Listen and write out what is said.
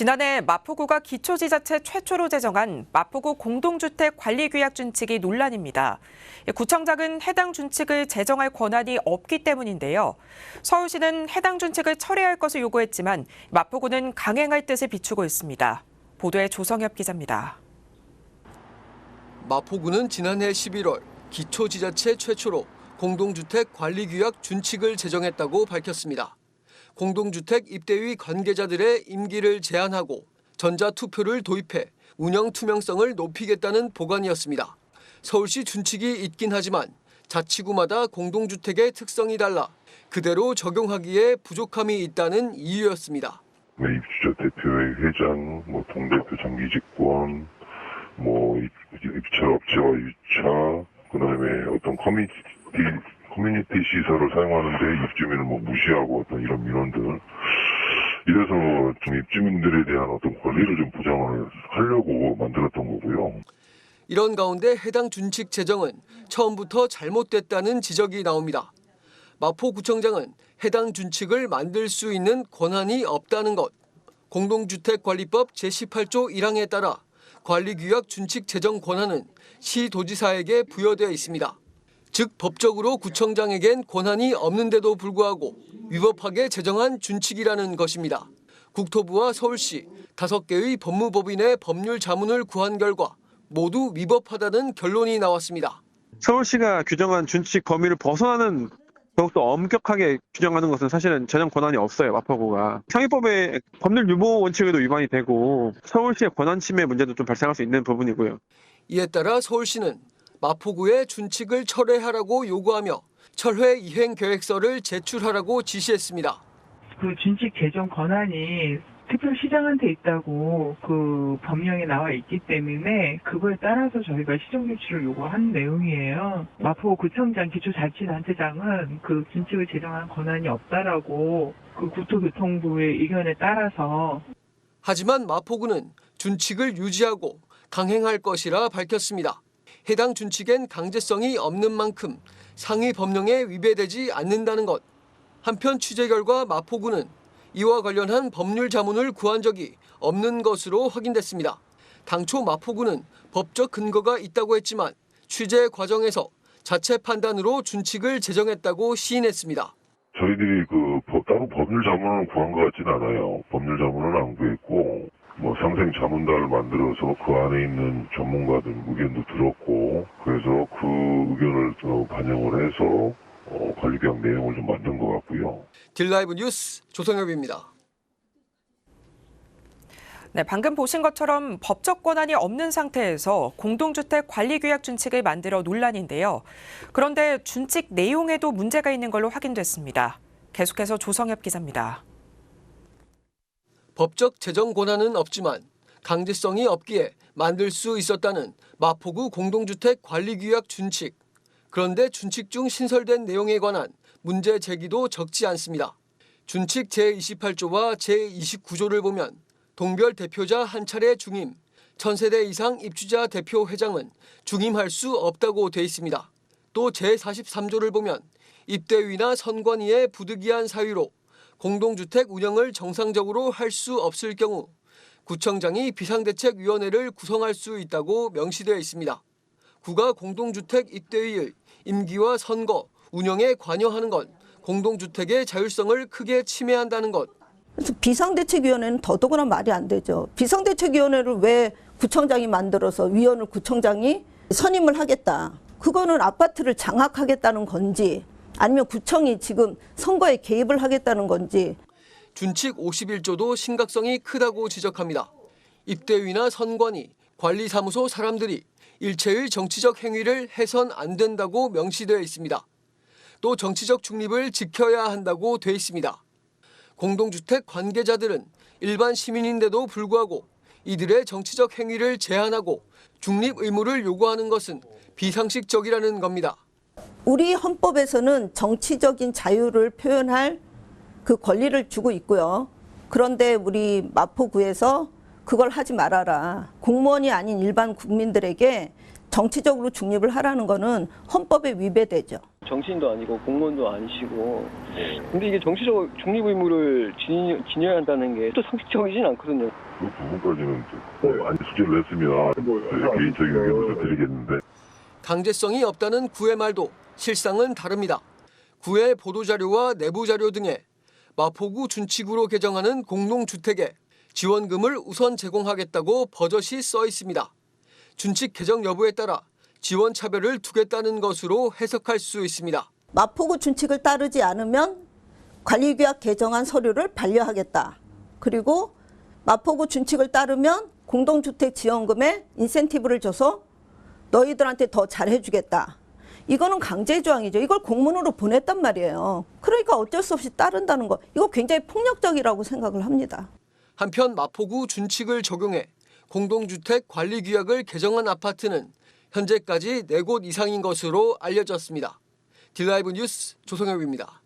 지난해 마포구가 기초지자체 최초로 제정한 마포구 공동주택 관리규약 준칙이 논란입니다. 구청장은 해당 준칙을 제정할 권한이 없기 때문인데요. 서울시는 해당 준칙을 철회할 것을 요구했지만 마포구는 강행할 뜻을 비추고 있습니다. 보도에 조성엽 기자입니다. 마포구는 지난해 11월 기초지자체 최초로 공동주택 관리규약 준칙을 제정했다고 밝혔습니다. 공동주택 입대위 관계자들의 임기를 제한하고 전자투표를 도입해 운영 투명성을 높이겠다는 보관이었습니다. 서울시 준칙이 있긴 하지만 자치구마다 공동주택의 특성이 달라 그대로 적용하기에 부족함이 있다는 이유였습니다. 입주자 대표회 회장, 동대표 정기직권, 입찰업체와 유차, 그다음에 어떤 커뮤니티 시설을 사용하는데 입주민을 무시하고 어떤 이런 민원들. 이래서 좀 입주민들에 대한 어떤 권리를 좀 보장을 하려고 만들었던 거고요. 이런 가운데 해당 준칙 제정은 처음부터 잘못됐다는 지적이 나옵니다. 마포구청장은 해당 준칙을 만들 수 있는 권한이 없다는 것. 공동주택관리법 제18조 1항에 따라 관리규약 준칙 제정 권한은 시도지사에게 부여되어 있습니다. 즉 법적으로 구청장에겐 권한이 없는데도 불구하고 위법하게 제정한 준칙이라는 것입니다. 국토부와 서울시 5개의 법무법인의 법률 자문을 구한 결과 모두 위법하다는 결론이 나왔습니다. 서울시가 규정한 준칙 범위를 벗어나는 더욱더 엄격하게 규정하는 것은 사실은 전혀 권한이 없어요. 마포구가. 상위법의 법률 유보 원칙에도 위반이 되고 서울시의 권한 침해 문제도 좀 발생할 수 있는 부분이고요. 이에 따라 서울시는 마포구의 준칙을 철회하라고 요구하며 철회 이행 계획서를 제출하라고 지시했습니다. 그 준칙 제정 권한이 특별시장한테 있다고 그 법령에 나와 있기 때문에 그거에 따라서 저희가 시정 조치를 요구한 내용이에요. 마포구청장 기초자치단체장은 그 준칙을 제정한 권한이 없다라고 그 국토교통부의 의견에 따라서. 하지만 마포구는 준칙을 유지하고 강행할 것이라 밝혔습니다. 해당 준칙엔 강제성이 없는 만큼 상위 법령에 위배되지 않는다는 것. 한편 취재 결과 마포구는 이와 관련한 법률 자문을 구한 적이 없는 것으로 확인됐습니다. 당초 마포구는 법적 근거가 있다고 했지만 취재 과정에서 자체 판단으로 준칙을 제정했다고 시인했습니다. 저희들이 따로 법률 자문을 구한 것 같지는 않아요. 법률 자문은 안 구했고 상생 자문단을 만들어서 그 안에 있는 전문가들 의견도 들었고 그래서 그 의견을 반영을 해서 관리규약 내용을 좀 만든 것 같고요. 딜라이브 뉴스 조성엽입니다. 네, 방금 보신 것처럼 법적 권한이 없는 상태에서 공동주택 관리규약 준칙을 만들어 논란인데요. 그런데 준칙 내용에도 문제가 있는 걸로 확인됐습니다. 계속해서 조성엽 기자입니다. 법적 제정 권한은 없지만 강제성이 없기에 만들 수 있었다는 마포구 공동주택 관리규약 준칙. 그런데 준칙 중 신설된 내용에 관한 문제 제기도 적지 않습니다. 준칙 제28조와 제29조를 보면 동별 대표자 한 차례 중임, 1000세대 이상 입주자 대표 회장은 중임할 수 없다고 돼 있습니다. 또 제43조를 보면 입대위나 선관위의 부득이한 사유로 공동주택 운영을 정상적으로 할 수 없을 경우 구청장이 비상대책위원회를 구성할 수 있다고 명시되어 있습니다. 구가 공동주택 입대위의 임기와 선거, 운영에 관여하는 건 공동주택의 자율성을 크게 침해한다는 것. 그래서 비상대책위원회는 더더구나 말이 안 되죠. 비상대책위원회를 왜 구청장이 만들어서 위원을 구청장이 선임을 하겠다. 그거는 아파트를 장악하겠다는 건지 아니면 구청이 지금 선거에 개입을 하겠다는 건지. 준칙 51조도 심각성이 크다고 지적합니다. 입대위나 선관위, 관리사무소 사람들이 일체의 정치적 행위를 해선 안 된다고 명시되어 있습니다. 또 정치적 중립을 지켜야 한다고 돼 있습니다. 공동주택 관계자들은 일반 시민인데도 불구하고 이들의 정치적 행위를 제한하고 중립 의무를 요구하는 것은 비상식적이라는 겁니다. 우리 헌법에서는 정치적인 자유를 표현할 그 권리를 주고 있고요. 그런데 우리 마포구에서 그걸 하지 말아라. 공무원이 아닌 일반 국민들에게 정치적으로 중립을 하라는 거는 헌법에 위배되죠. 정치인도 아니고 공무원도 아니시고 근데 이게 정치적 중립 의무를 지녀야 한다는 게 또 상식적이진 않거든요. 그 부분까지는 많이 숙제를 했으면 개인적인 의견을 드리겠는데. 강제성이 없다는 구의 말도 실상은 다릅니다. 구의 보도자료와 내부자료 등에 마포구 준칙으로 개정하는 공동주택에 지원금을 우선 제공하겠다고 버젓이 써 있습니다. 준칙 개정 여부에 따라 지원 차별을 두겠다는 것으로 해석할 수 있습니다. 마포구 준칙을 따르지 않으면 관리규약 개정안 서류를 반려하겠다. 그리고 마포구 준칙을 따르면 공동주택 지원금에 인센티브를 줘서 너희들한테 더 잘해주겠다. 이거는 강제조항이죠. 이걸 공문으로 보냈단 말이에요. 그러니까 어쩔 수 없이 따른다는 거. 이거 굉장히 폭력적이라고 생각을 합니다. 한편 마포구 준칙을 적용해 공동주택 관리규약을 개정한 아파트는 현재까지 4곳 이상인 것으로 알려졌습니다. 딜라이브 뉴스 조성혁입니다.